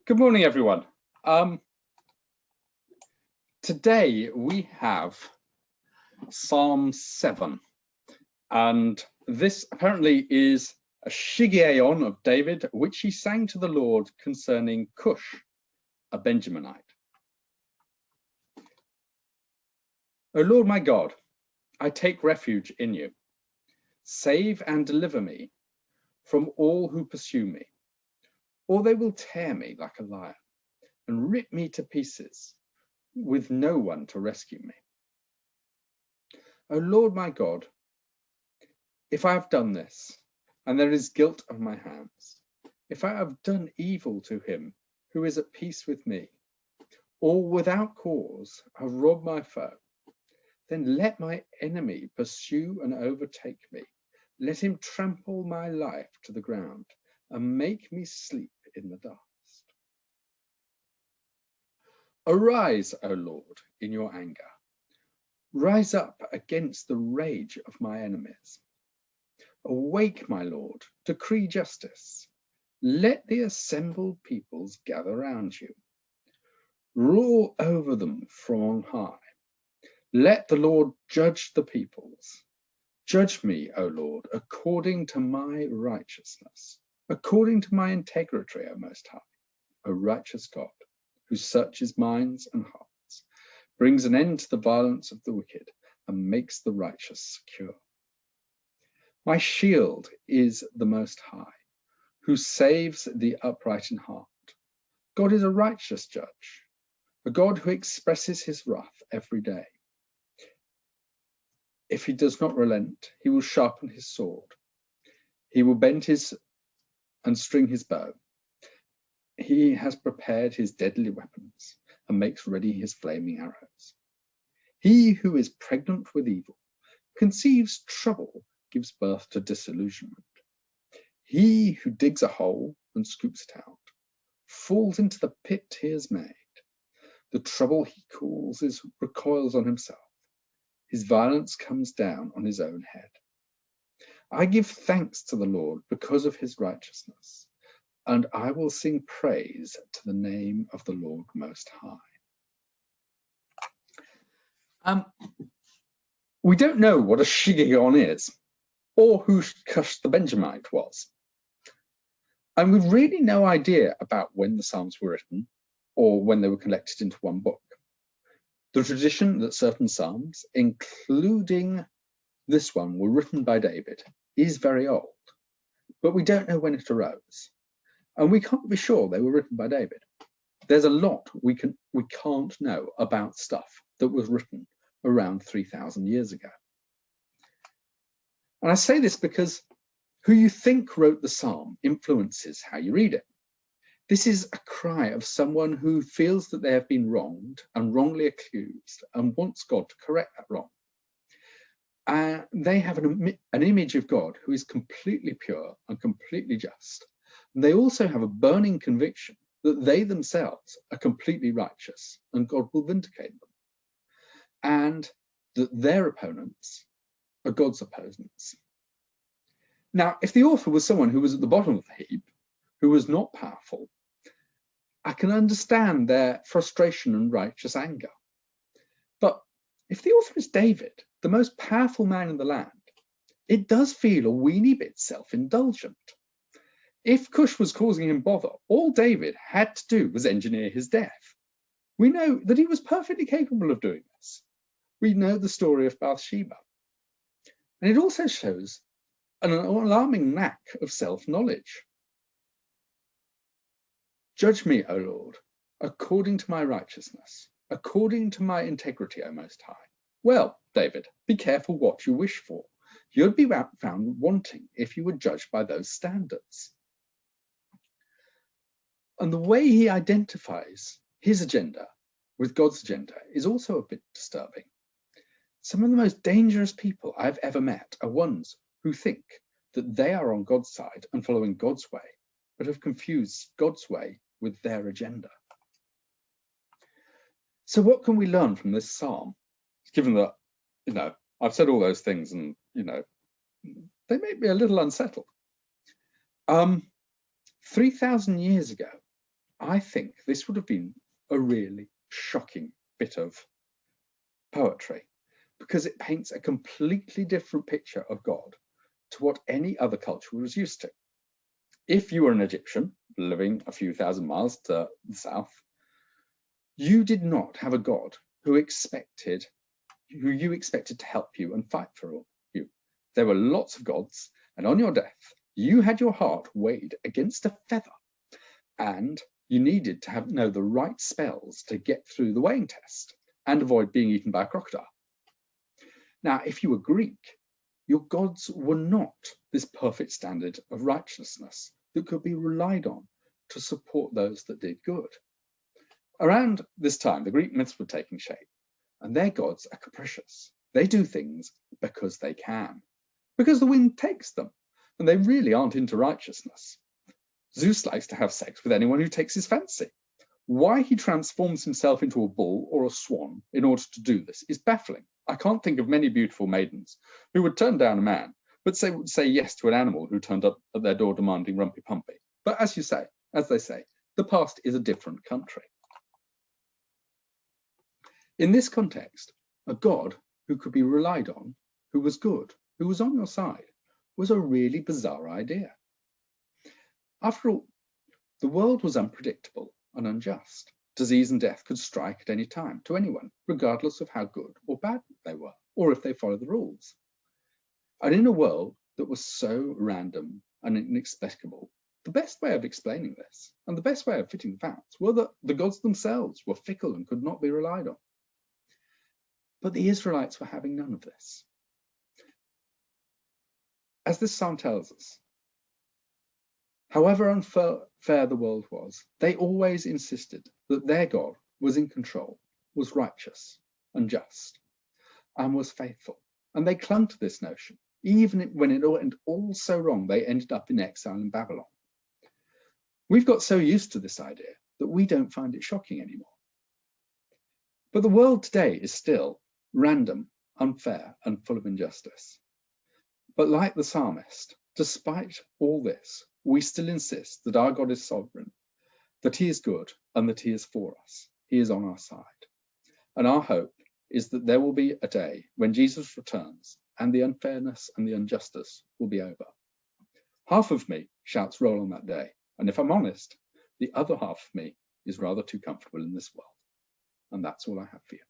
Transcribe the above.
Good morning, everyone. Today we have Psalm 7, and this apparently is a Shiggaion of David, which he sang to the Lord concerning Cush, a Benjaminite. O Lord my God, I take refuge in you. Save and deliver me from all who pursue me, or they will tear me like a lion and rip me to pieces, with no one to rescue me. O Lord my God, if I have done this, and there is guilt on my hands, if I have done evil to him who is at peace with me, or without cause have robbed my foe, then let my enemy pursue and overtake me. Let him trample my life to the ground and make me sleep in the dust. Arise, O Lord, in your anger. Rise up against the rage of my enemies. Awake, my Lord, decree justice. Let the assembled peoples gather round you. Rule over them from on high. Let the Lord judge the peoples. Judge me, O Lord, according to my righteousness, according to my integrity, O Most High, O righteous God, who searches minds and hearts, brings an end to the violence of the wicked, and makes the righteous secure. My shield is the Most High, who saves the upright in heart. God is a righteous judge, a God who expresses his wrath every day. If he does not relent, he will sharpen his sword. He will bend his and string his bow. He has prepared his deadly weapons and makes ready his flaming arrows. He who is pregnant with evil conceives trouble, gives birth to disillusionment. He who digs a hole and scoops it out falls into the pit he has made. The trouble he causes recoils on himself. His violence comes down on his own head. I give thanks to the Lord because of his righteousness, and I will sing praise to the name of the Lord Most High. We don't know what a Shiggaion is, or who Cush the Benjaminite was. And we've really no idea about when the Psalms were written, or when they were collected into one book. The tradition that certain Psalms, including this one, were written by David is very old, but we don't know when it arose. And we can't be sure they were written by David. There's a lot we can't know about stuff that was written around 3,000 years ago. And I say this because who you think wrote the psalm influences how you read it. This is a cry of someone who feels that they have been wronged and wrongly accused and wants God to correct that wrong. They have an image of God who is completely pure and completely just. And they also have a burning conviction that they themselves are completely righteous and God will vindicate them. And that their opponents are God's opponents. Now, if the author was someone who was at the bottom of the heap, who was not powerful, I can understand their frustration and righteous anger. But if the author is David, the most powerful man in the land, it does feel a weeny bit self-indulgent. If Cush was causing him bother, all David had to do was engineer his death. We know that he was perfectly capable of doing this. We know the story of Bathsheba. And it also shows an alarming lack of self-knowledge. Judge me, O Lord, according to my righteousness, according to my integrity, O Most High. Well, David, be careful what you wish for. You'd be found wanting if you were judged by those standards. And the way he identifies his agenda with God's agenda is also a bit disturbing. Some of the most dangerous people I've ever met are ones who think that they are on God's side and following God's way, but have confused God's way with their agenda. So what can we learn from this psalm? Given that, I've said all those things and, they make me a little unsettled. 3,000 years ago, I think this would have been a really shocking bit of poetry, because it paints a completely different picture of God to what any other culture was used to. If you were an Egyptian living a few thousand miles to the south, you did not have a God who you expected to help you and fight for you. There were lots of gods, and on your death, you had your heart weighed against a feather, and you needed to know the right spells to get through the weighing test and avoid being eaten by a crocodile. Now, if you were Greek, your gods were not this perfect standard of righteousness that could be relied on to support those that did good. Around this time, the Greek myths were taking shape, and their gods are capricious. They do things because they can, because the wind takes them, and they really aren't into righteousness. Zeus likes to have sex with anyone who takes his fancy. Why he transforms himself into a bull or a swan in order to do this is baffling. I can't think of many beautiful maidens who would turn down a man, but would say yes to an animal who turned up at their door demanding rumpy-pumpy. But as they say, the past is a different country. In this context, a God who could be relied on, who was good, who was on your side, was a really bizarre idea. After all, the world was unpredictable and unjust. Disease and death could strike at any time to anyone, regardless of how good or bad they were, or if they followed the rules. And in a world that was so random and inexplicable, the best way of explaining this, and the best way of fitting the facts, were that the gods themselves were fickle and could not be relied on. But the Israelites were having none of this. As this psalm tells us, however unfair the world was, they always insisted that their God was in control, was righteous and just, and was faithful. And they clung to this notion, even when it went all so wrong, they ended up in exile in Babylon. We've got so used to this idea that we don't find it shocking anymore. But the world today is still random, unfair, and full of injustice. But like the psalmist, despite all this, we still insist that our God is sovereign, that he is good, and that he is for us. He is on our side. And our hope is that there will be a day when Jesus returns and the unfairness and the injustice will be over. Half of me shouts roll on that day. And if I'm honest, the other half of me is rather too comfortable in this world. And that's all I have for you.